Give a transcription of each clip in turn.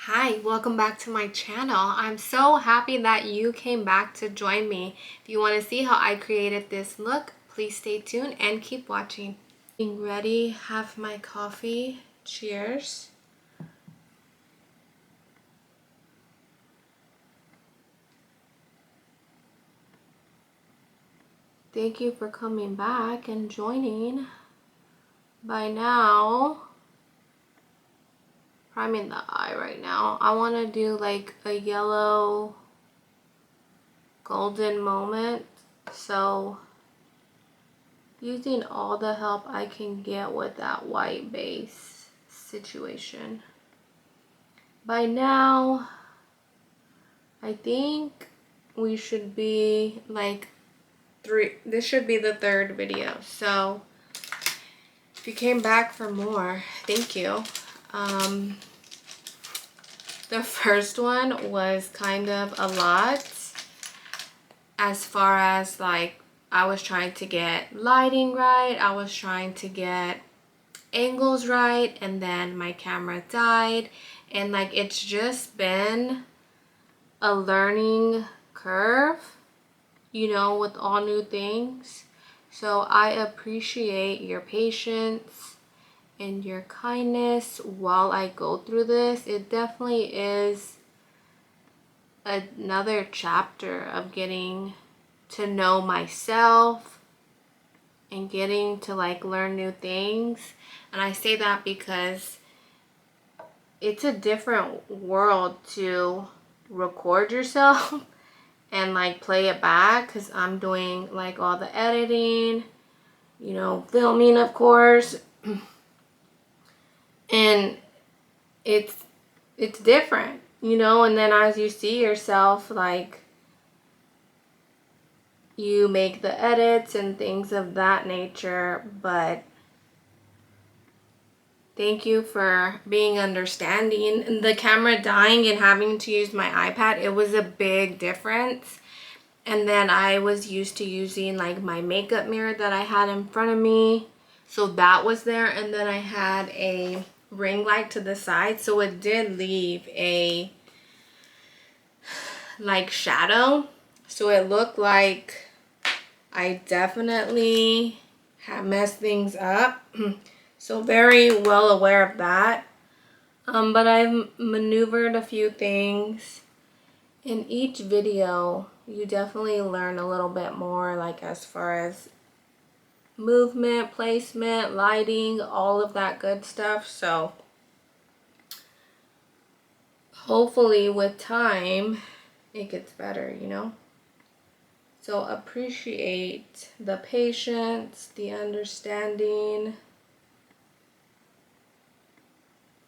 Hi, welcome back to my channel. I'm so happy that you came back to join me. If you want to see how I created this look, please stay tuned and keep watching. Getting ready, have my coffee. Cheers. Thank you for coming back and joining. By now, priming the eye right now. I want to do like a yellow golden moment. So using all the help I can get with that white base situation. By now, I think we should be like this should be the third video. So if you came back for more, thank you. The first one was kind of a lot as far as like I was trying to get lighting right, I was trying to get angles right, and then my camera died, and like it's just been a learning curve, you know, with all new things. So I appreciate your patience and your kindness while I go through this. It definitely is another chapter of getting to know myself and getting to like learn new things. And I say that because it's a different world to record yourself and like play it back, because I'm doing like all the editing, you know, filming of course, and it's different, you know. And then as you see yourself, like you make the edits and things of that nature. But thank you for being understanding. And the camera dying and having to use my iPad, it was a big difference. And then I was used to using like my makeup mirror that I had in front of me, so that was there. And then I had a ring light to the side, so it did leave a like shadow, so it looked like I definitely have messed things up. So very well aware of that. But I've maneuvered a few things. In each video, you definitely learn a little bit more, like as far as movement, placement, lighting, all of that good stuff. So hopefully with time, it gets better, you know? So appreciate the patience, the understanding.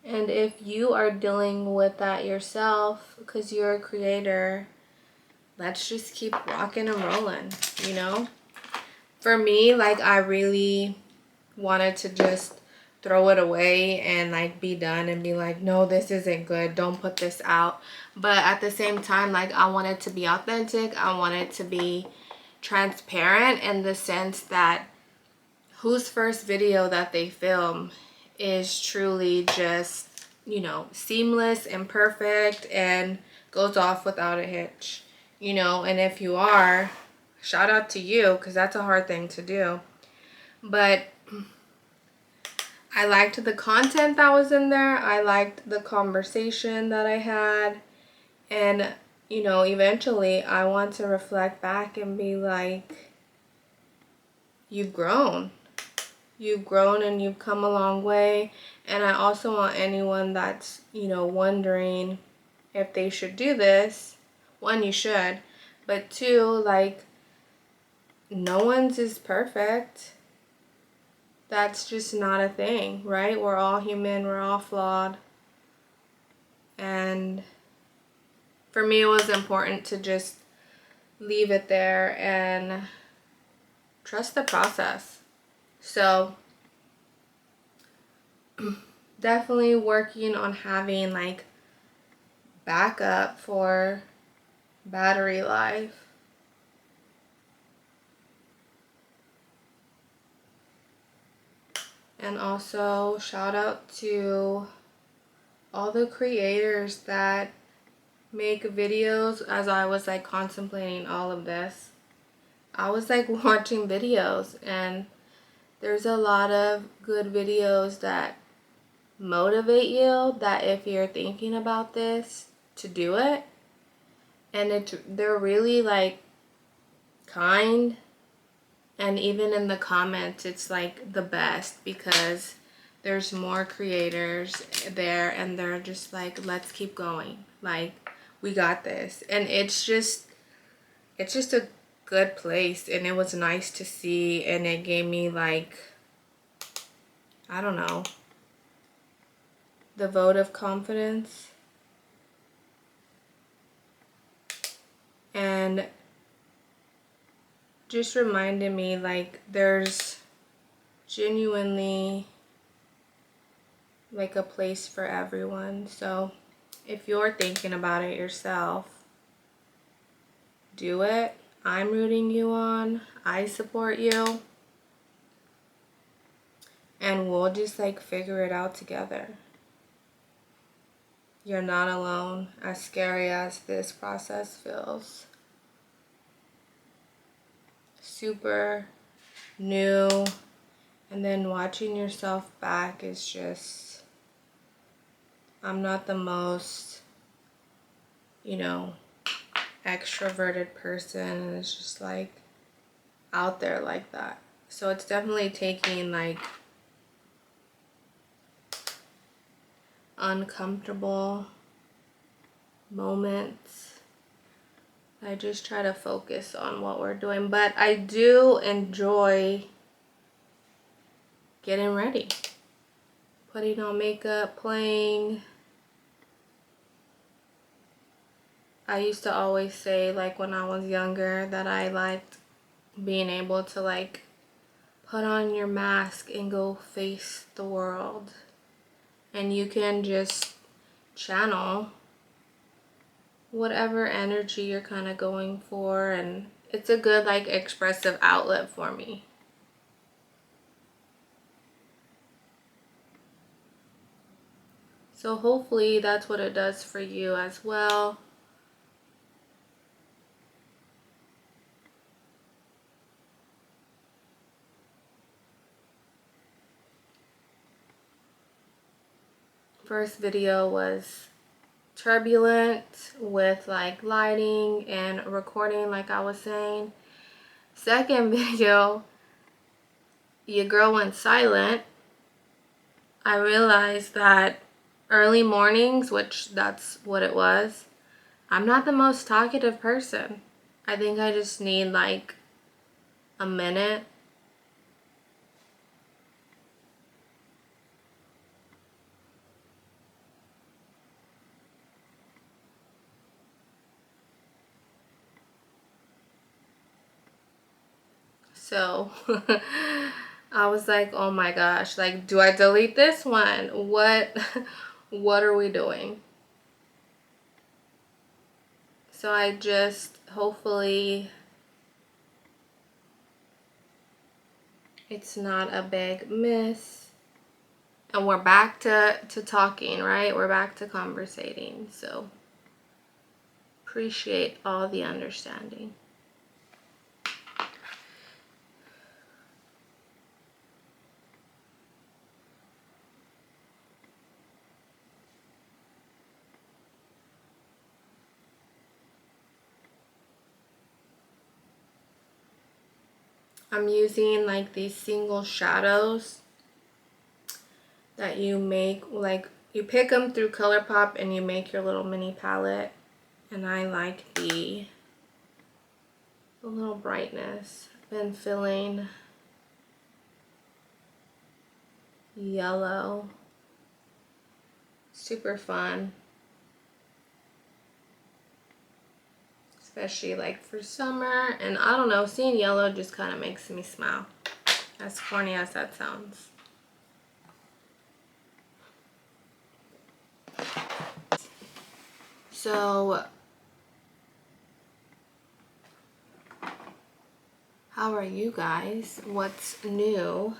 And if you are dealing with that yourself, because you're a creator, let's just keep rocking and rolling, you know? For me, like I really wanted to just throw it away and like be done and be like, no, this isn't good, don't put this out. But at the same time, like I wanted to be authentic, I wanted to be transparent in the sense that whose first video that they film is truly just, you know, seamless and perfect and goes off without a hitch, you know. And if you are, shout out to you, because that's a hard thing to do. But I liked the content that was in there, I liked the conversation that I had, and you know, eventually I want to reflect back and be like, you've grown and you've come a long way. And I also want anyone that's, you know, wondering if they should do this, one, you should, but two, like no one's is perfect. That's just not a thing, right? We're all human, we're all flawed. And for me, it was important to just leave it there and trust the process. So definitely working on having like backup for battery life. And also shout out to all the creators that make videos, as I was like contemplating all of this, I was like watching videos, and there's a lot of good videos that motivate you, that if you're thinking about this, to do it. And they're really like kind, and even in the comments it's like the best, because there's more creators there and they're just like, let's keep going, like we got this. And it's just a good place, and it was nice to see, and it gave me like, I don't know, the vote of confidence. And just reminded me like there's genuinely like a place for everyone. So if you're thinking about it yourself, do it. I'm rooting you on. I support you. And we'll just like figure it out together. You're not alone, as scary as this process feels. Super new. And then watching yourself back is just, I'm not the most, you know, extroverted person, and it's just like out there like that. So it's definitely taking like uncomfortable moments. I just try to focus on what we're doing, but I do enjoy getting ready, putting on makeup, playing. I used to always say, like when I was younger, that I liked being able to like put on your mask and go face the world, and you can just channel whatever energy you're kind of going for, and it's a good like expressive outlet for me. So hopefully that's what it does for you as well. First video was turbulent with like lighting and recording, like I was saying. Second video, your girl went silent. I realized that early mornings, which that's what it was, I'm not the most talkative person. I think I just need like a minute. So I was like, oh my gosh, like, do I delete this one? What are we doing? So I just, hopefully it's not a big miss. And we're back to talking, right? We're back to conversating. So appreciate all the understanding. I'm using like these single shadows that you make, like you pick them through ColourPop and you make your little mini palette. And I like the little brightness. I've been feeling yellow. Super fun. Especially like for summer. And I don't know, seeing yellow just kind of makes me smile. As corny as that sounds. So how are you guys? What's new?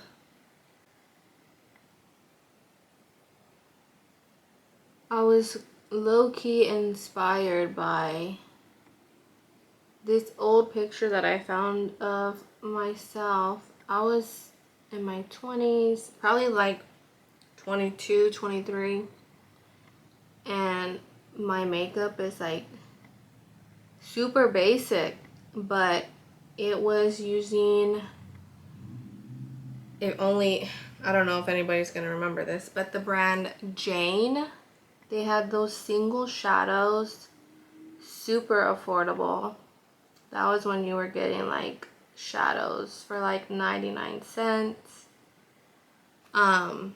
I was low-key inspired by this old picture that I found of myself. I was in my 20s, probably like 22, 23, and my makeup is like super basic, but it was using it only, I don't know if anybody's gonna remember this, but the brand Jane, they had those single shadows, super affordable. That was when you were getting like shadows for like 99 cents. And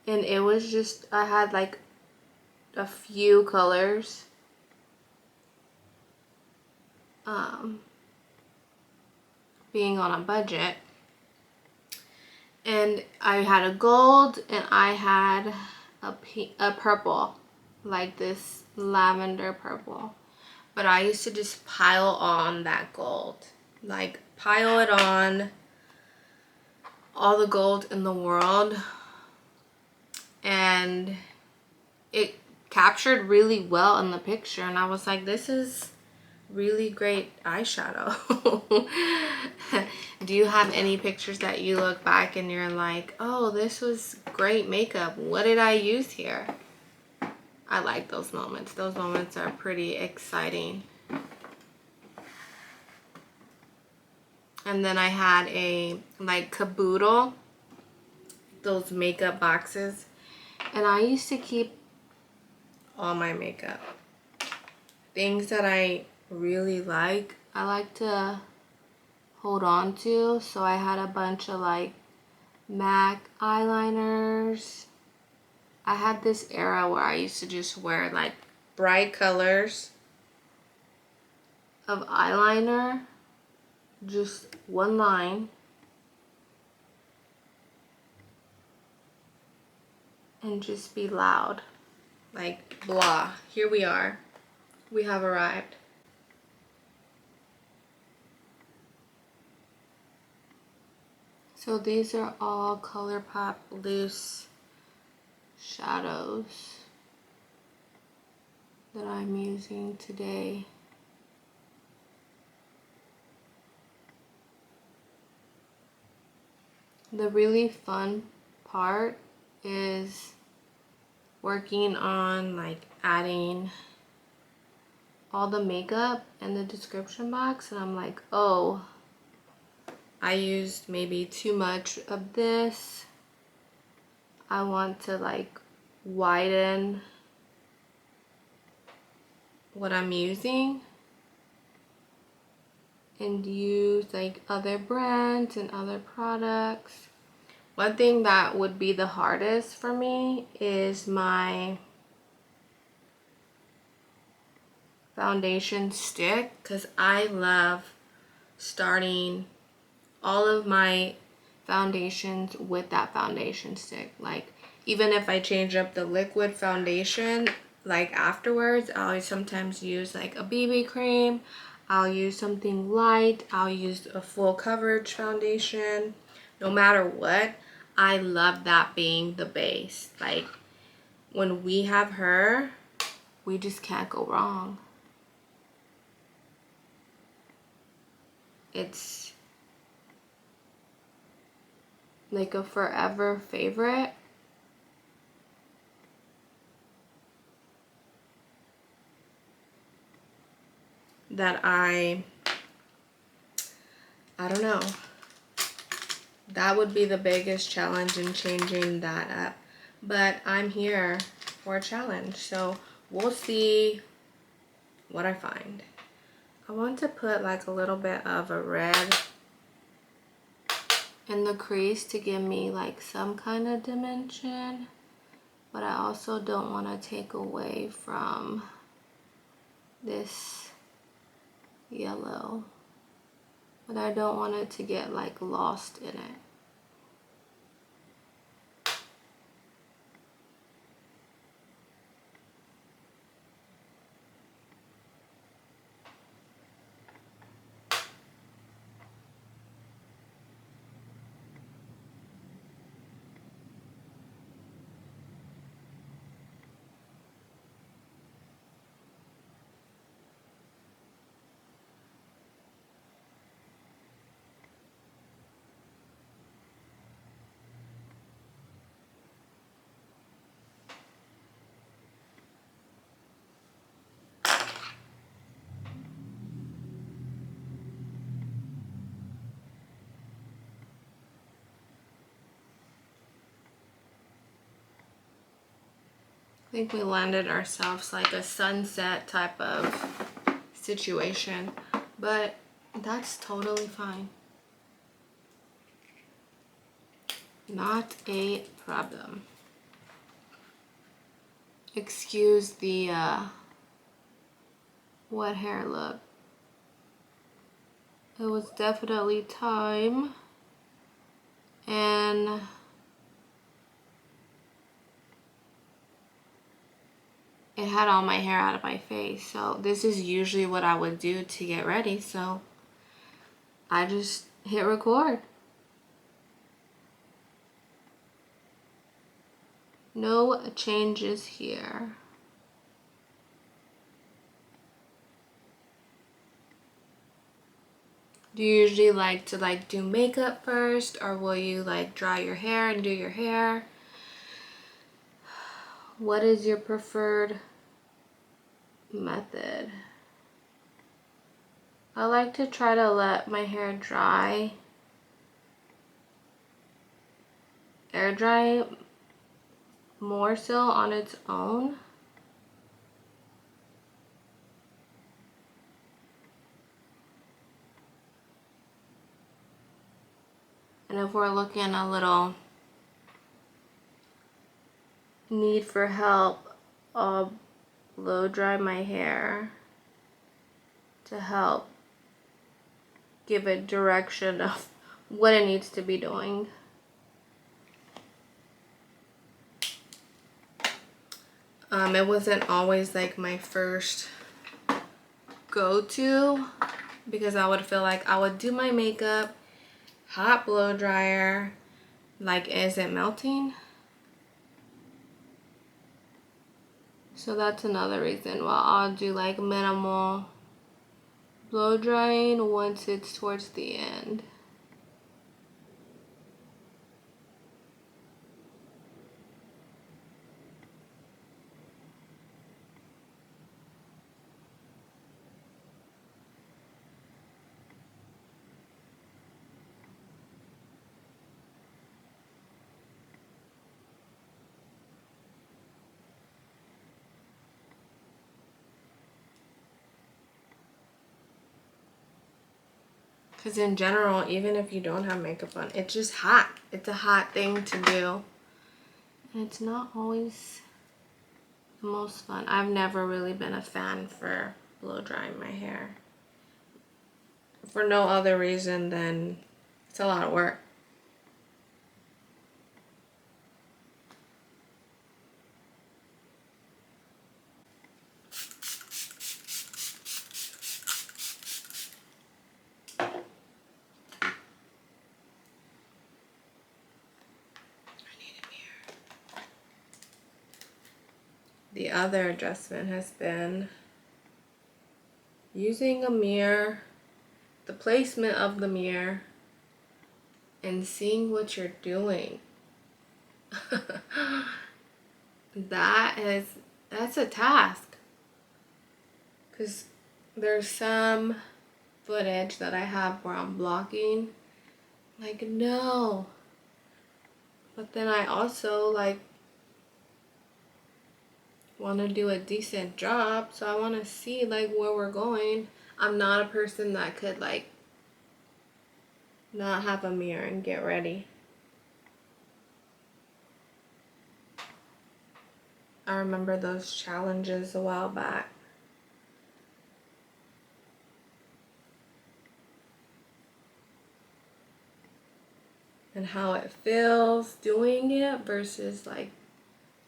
it was just, I had like a few colors. Being on a budget. And I had a gold and I had a purple, like this lavender purple. But I used to just pile on that gold, like pile it on, all the gold in the world. And it captured really well in the picture, and I was like, this is really great eyeshadow. Do you have any pictures that you look back and you're like, oh, this was great makeup, what did I use here? I like those moments. Those moments are pretty exciting. And then I had a like caboodle, those makeup boxes, and I used to keep all my makeup. Things that I really like, I like to hold on to. So I had a bunch of like MAC eyeliners. I had this era where I used to just wear like bright colors of eyeliner, just one line, and just be loud, like blah, here we are, we have arrived. So these are all ColourPop loose shadows that I'm using today. The really fun part is working on like adding all the makeup in the description box, and I'm like, oh, I used maybe too much of this. I want to like widen what I'm using and use like other brands and other products. One thing that would be the hardest for me is my foundation stick, because I love starting all of my foundations with that foundation stick. Like even if I change up the liquid foundation, like afterwards, I'll sometimes use like a BB cream, I'll use something light, I'll use a full coverage foundation. No matter what, I love that being the base. Like when we have her, we just can't go wrong. It's like a forever favorite. That I don't know. That would be the biggest challenge in changing that up. But I'm here for a challenge, so we'll see what I find. I want to put like a little bit of a red in the crease to give me like some kind of dimension, but I also don't want to take away from this yellow, but I don't want it to get like lost in it. I think we landed ourselves like a sunset type of situation, but that's totally fine. Not a problem. Excuse the wet hair look. It was definitely time, and it had all my hair out of my face. So this is usually what I would do to get ready. So I just hit record. No changes here. Do you usually like to do makeup first, or will you dry your hair and do your hair? What is your preferred method? I like to try to let my hair dry, air dry more so on its own. And if we're looking a little need for help, I'll blow dry my hair to help give it direction of what it needs to be doing. It wasn't always like my first go-to, because I would feel like I would do my makeup, hot blow dryer, like, is it melting? So that's another reason why I'll do like minimal blow drying once it's towards the end. Because in general, even if you don't have makeup on, it's just hot. It's a hot thing to do. And it's not always the most fun. I've never really been a fan for blow drying my hair. For no other reason than it's a lot of work. The other adjustment has been using a mirror, the placement of the mirror, and seeing what you're doing. That's a task. Because there's some footage that I have where I'm blocking. Like, no. But then I also want to do a decent job, so I want to see where we're going. I'm not a person that could not have a mirror and get ready. I remember those challenges a while back. And how it feels doing it versus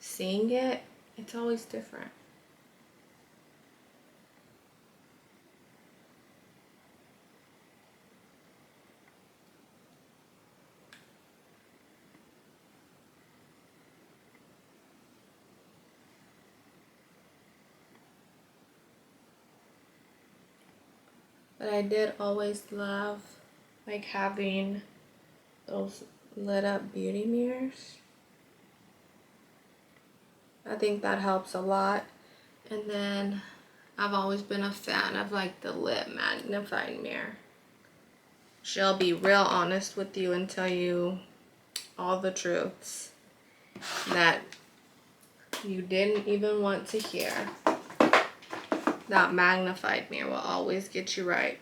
seeing it. It's always different. But I did always love having those lit up beauty mirrors. I think that helps a lot. And then I've always been a fan of the lip magnifying mirror. She'll be real honest with you and tell you all the truths that you didn't even want to hear. That magnified mirror will always get you right.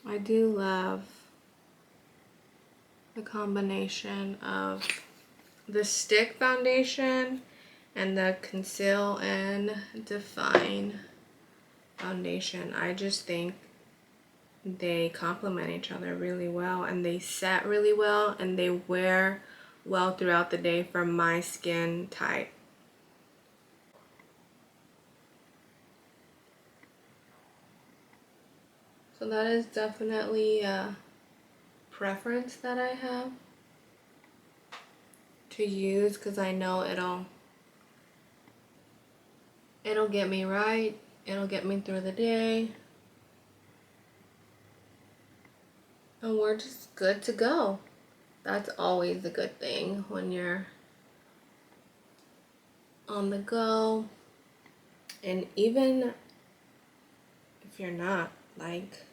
I do love the combination of the stick foundation and the conceal and define foundation. I just think they complement each other really well, and they set really well, and they wear well throughout the day for my skin type. So that is definitely a preference that I have to use, because I know it'll get me right. It'll get me through the day. And we're just good to go. That's always a good thing when you're on the go. And even if you're not, like,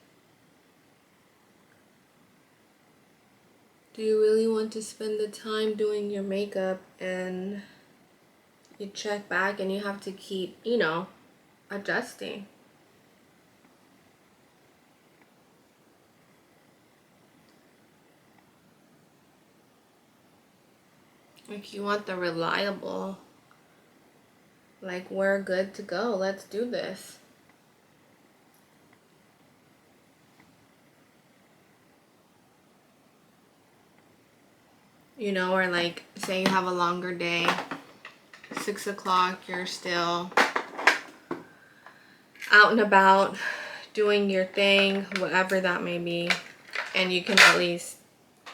do you really want to spend the time doing your makeup and you check back and you have to keep, you know, adjusting? If you want the reliable, like, we're good to go, let's do this. You know, or like, say you have a longer day, 6 o'clock, you're still out and about doing your thing, whatever that may be, and you can at least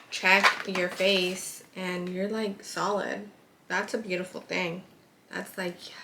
check your face and you're like solid. That's a beautiful thing. That's like, yes.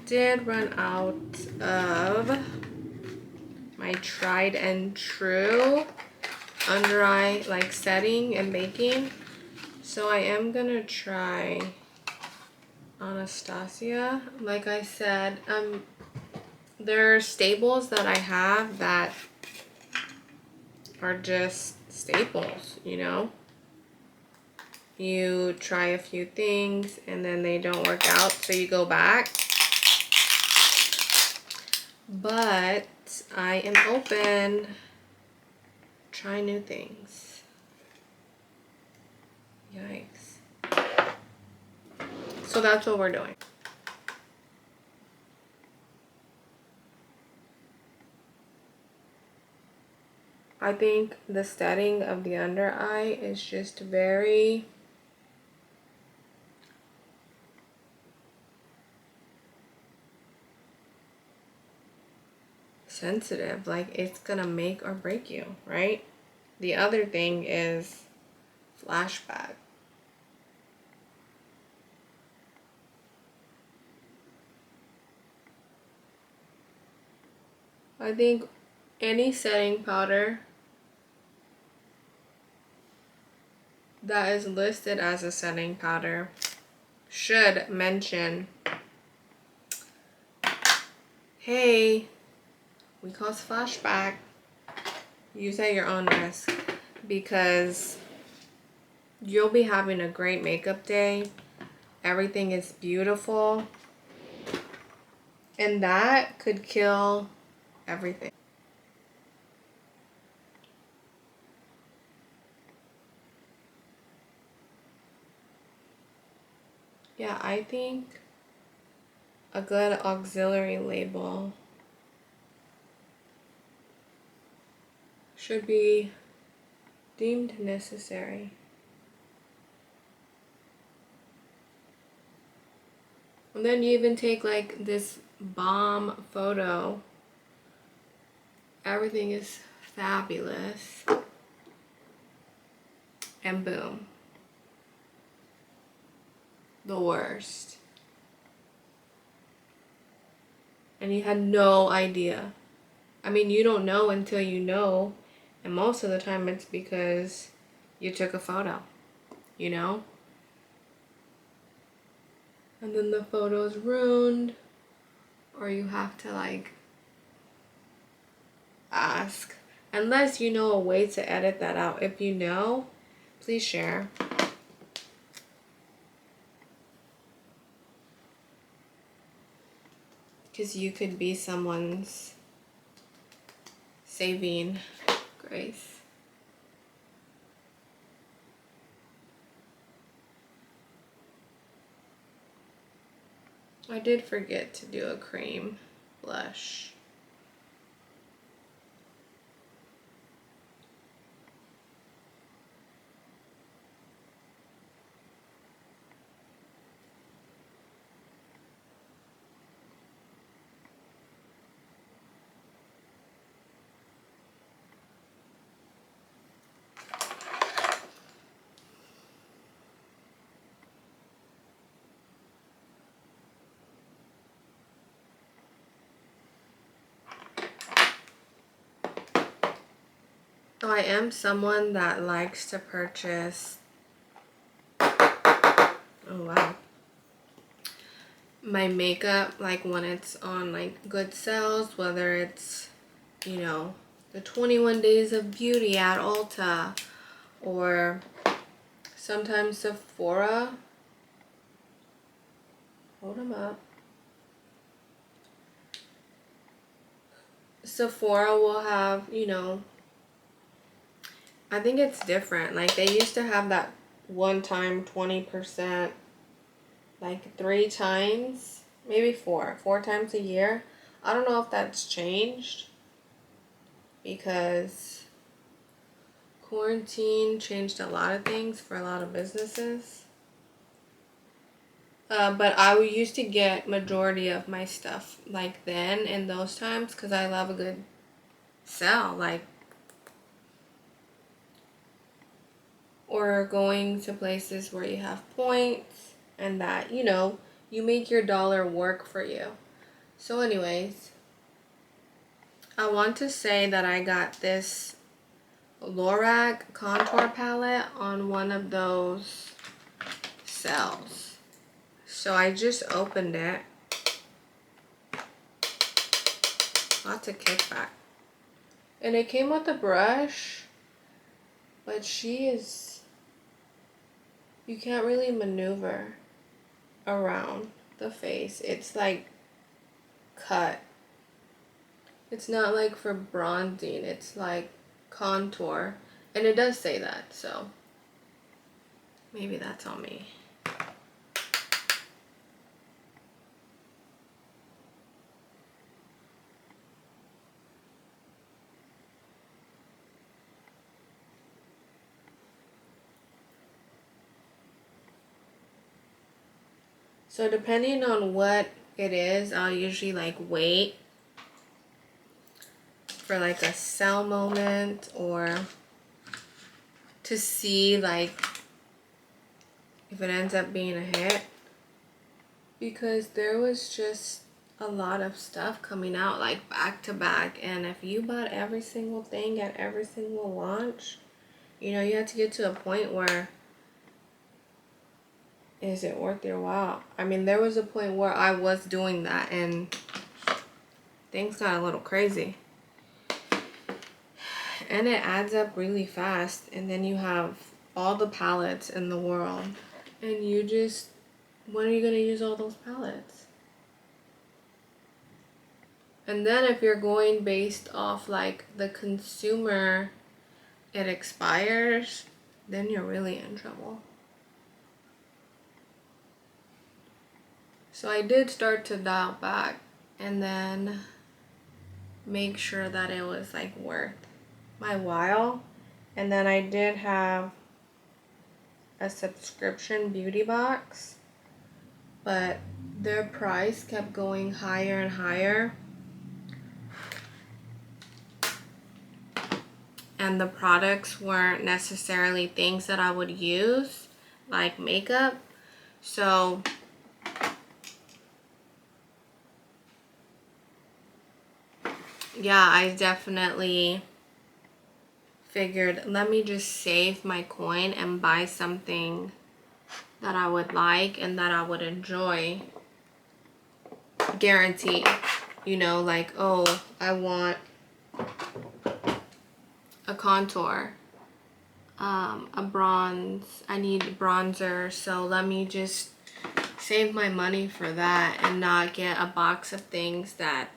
did run out of my tried and true under eye like setting and baking. So I am gonna try Anastasia. Like I said, there are staples that I have that are just staples, you know? You try a few things and then they don't work out, so you go back. But I am open, try new things. Yikes. So that's what we're doing. I think the setting of the under eye is just very sensitive. Like, it's gonna make or break you, right? The other thing is flashback. I think any setting powder that is listed as a setting powder should mention, hey, we cause flashback, use at your own risk, because you'll be having a great makeup day, everything is beautiful, and that could kill everything. Yeah, I think a good auxiliary label should be deemed necessary. And then you even take like this bomb photo. Everything is fabulous. And boom. The worst. And you had no idea. I mean, you don't know until you know. And most of the time it's because you took a photo, you know? And then the photo's ruined. Or you have to like ask. Unless you know a way to edit that out. If you know, please share. Because you could be someone's saving grace. I did forget to do a cream blush. So I am someone that likes to purchase, oh wow, my makeup like when it's on like good sales, whether it's, you know, the 21 Days of Beauty at Ulta, or sometimes Sephora. Hold them up. Sephora will have, you know, I think it's different. Like they used to have that one time 20%, like 3 times, maybe 4 times a year. I don't know if that's changed because quarantine changed a lot of things for a lot of businesses. But I used to get majority of my stuff like then in those times because I love a good sale, like, or going to places where you have points and that, you know, you make your dollar work for you. So anyways, I want to say that I got this Lorac contour palette on one of those sales. So I just opened it. Lots of kickback. And it came with a brush, but you can't really maneuver around the face. It's like cut. It's not like for bronzing, it's like contour. And it does say that, so maybe that's on me. So depending on what it is, I'll usually like wait for like a sell moment or to see like if it ends up being a hit, because there was just a lot of stuff coming out like back to back, and if you bought every single thing at every single launch, you know, you have to get to a point where, is it worth your while? I mean, there was a point where I was doing that and things got a little crazy. And it adds up really fast, and then you have all the palettes in the world, and you just, when are you going to use all those palettes? And then if you're going based off like the consumer, it expires, then you're really in trouble. So I did start to dial back and then make sure that it was like worth my while. And then I did have a subscription beauty box, but their price kept going higher and higher, and the products weren't necessarily things that I would use, like makeup. So yeah, I definitely figured, let me just save my coin and buy something that I would like and that I would enjoy. Guarantee, you know, like, oh, I want a contour, a bronze, I need bronzer, so let me just save my money for that and not get a box of things that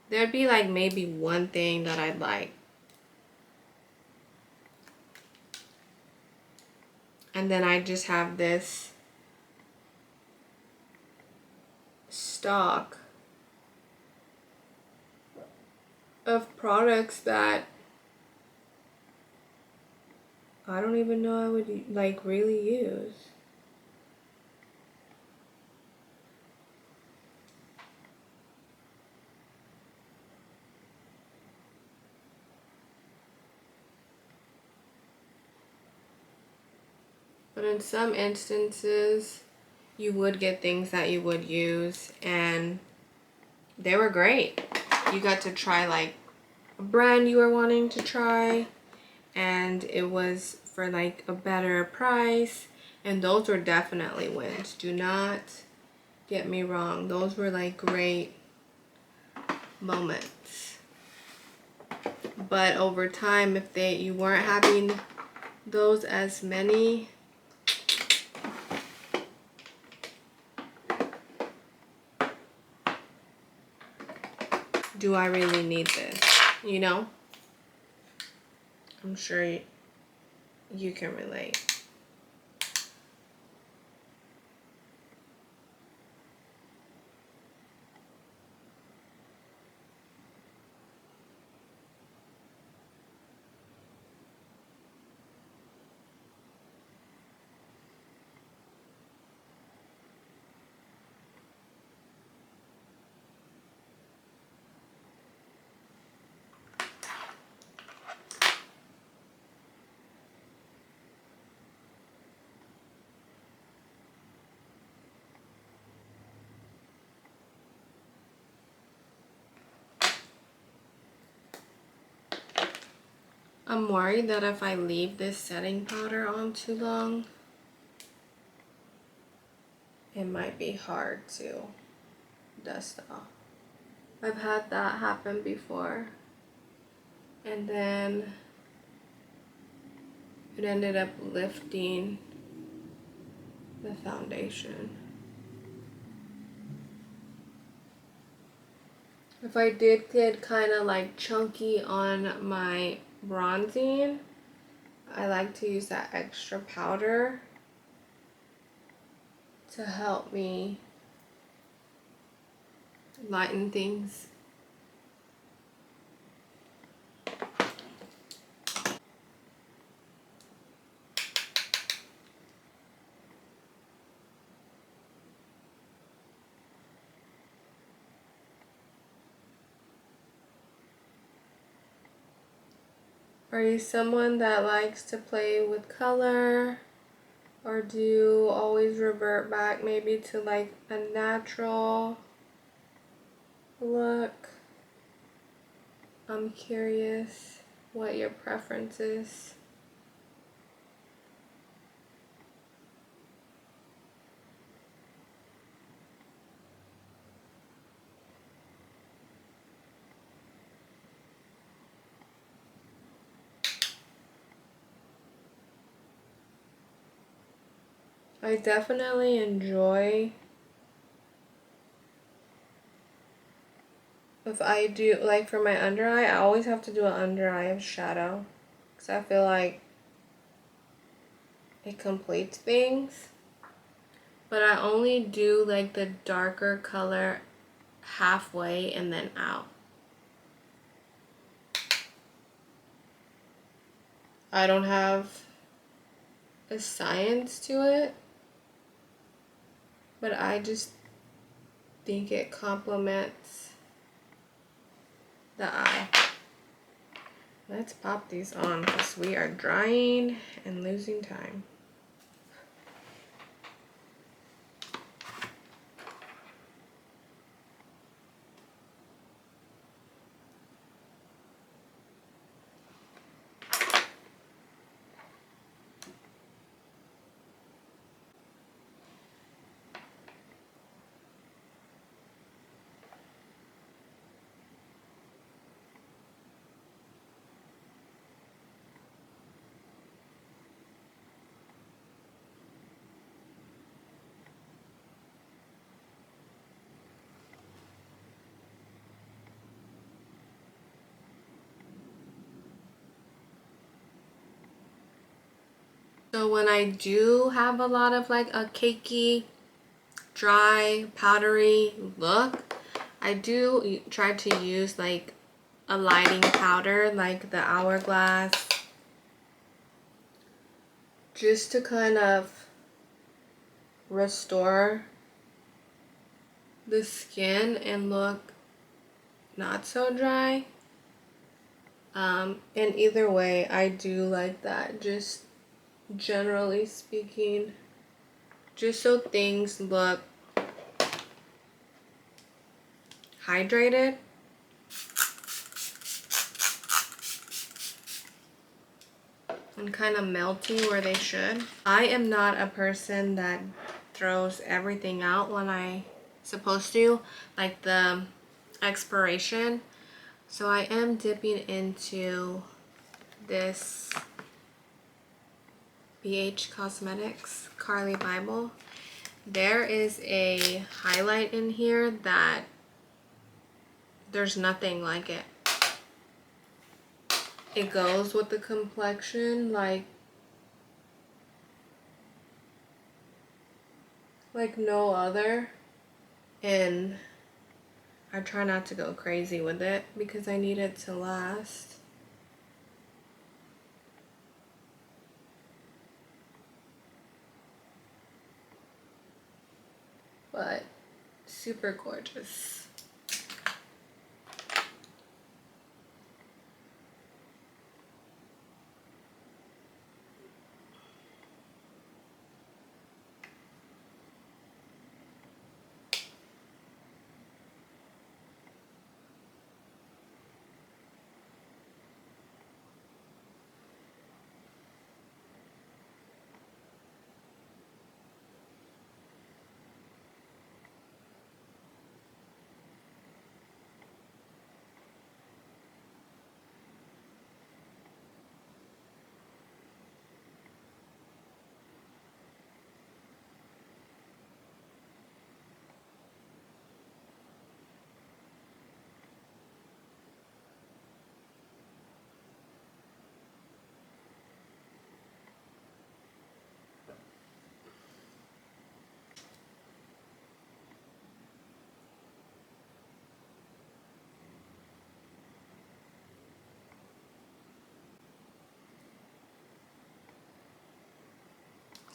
there'd be like maybe one thing that I'd like. And then I just have this stock of products that I don't even know I would like really use. But in some instances, you would get things that you would use, and they were great. You got to try like a brand you were wanting to try, and it was for like a better price, and those were definitely wins. Do not get me wrong, those were like great moments. But over time, if you weren't having those as many, do I really need this? You know? I'm sure you can relate. I'm worried that if I leave this setting powder on too long, it might be hard to dust off. I've had that happen before, and then it ended up lifting the foundation. If I did get kind of like chunky on my bronzing, I like to use that extra powder to help me lighten things. Are you someone that likes to play with color? Or do you always revert back maybe to like a natural look? I'm curious what your preference is. I definitely enjoy if I do, like for my under eye, I always have to do an under eye of shadow because I feel like it completes things. But I only do like the darker color halfway and then out. I don't have a science to it, but I just think it complements the eye. Let's pop these on because we are drying and losing time. So when I do have a lot of like a cakey, dry, powdery look, I do try to use like a lighting powder like the Hourglass, just to kind of restore the skin and look not so dry. And either way, I do like that, just generally speaking, just so things look hydrated. And kind of melty where they should. I am not a person that throws everything out when I supposed to, like the expiration. So I am dipping into this BH Cosmetics Carly Bible. There is a highlight in here that there's nothing like it. It goes with the complexion like no other, and I try not to go crazy with it because I need it to last. But super gorgeous.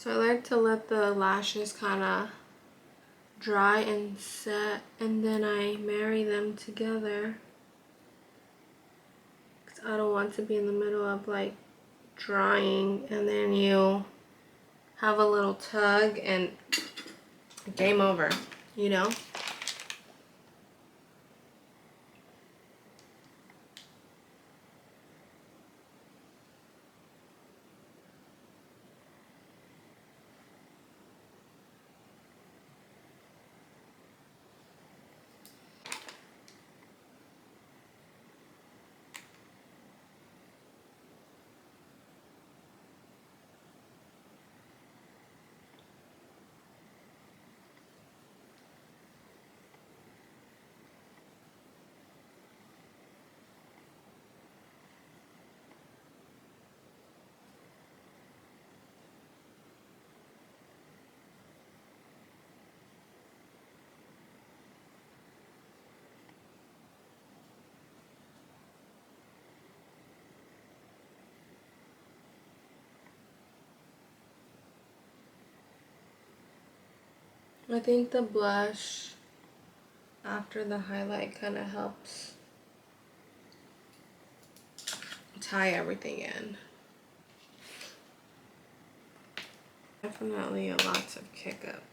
So I like to let the lashes kind of dry and set, and then I marry them together. 'Cause I don't want to be in the middle of like drying and then you have a little tug and game over, you know? I think the blush after the highlight kind of helps tie everything in. Definitely a lot of kick up.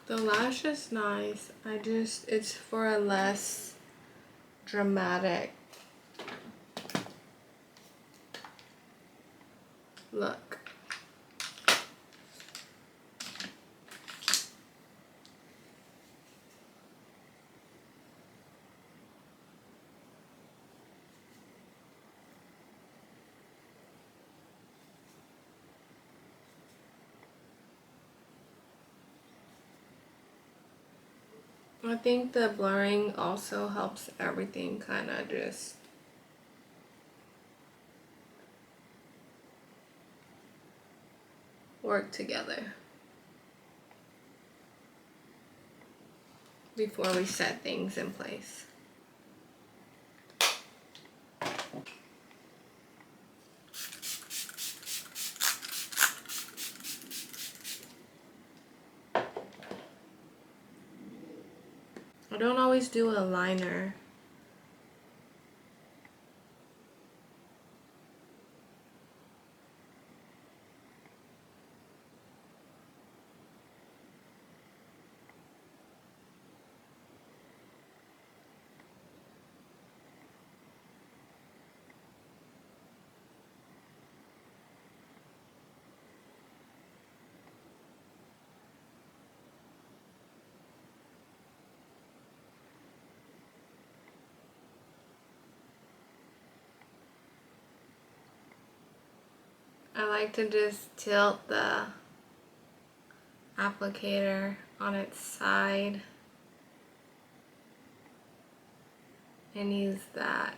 The lash is nice. It's for a less dramatic look. I think the blurring also helps everything kind of just work together before we set things in place. I don't always do a liner. I like to just tilt the applicator on its side and use that.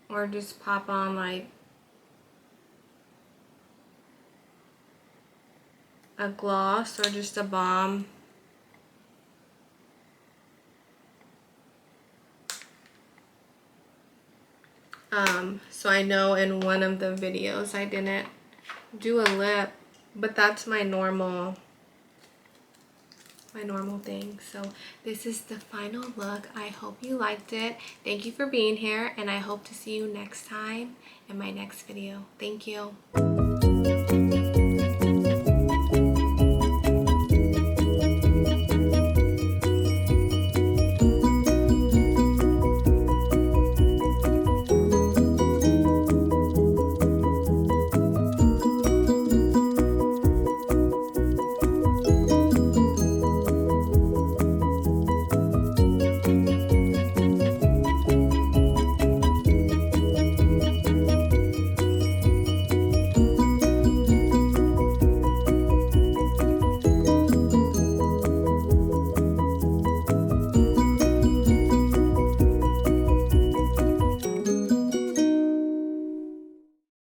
Or just pop on like a gloss or just a balm. So I know in one of the videos I didn't do a lip, but that's my normal thing. So this is the final look. I hope you liked it. Thank you for being here, and I hope to see you next time in my next video. Thank you.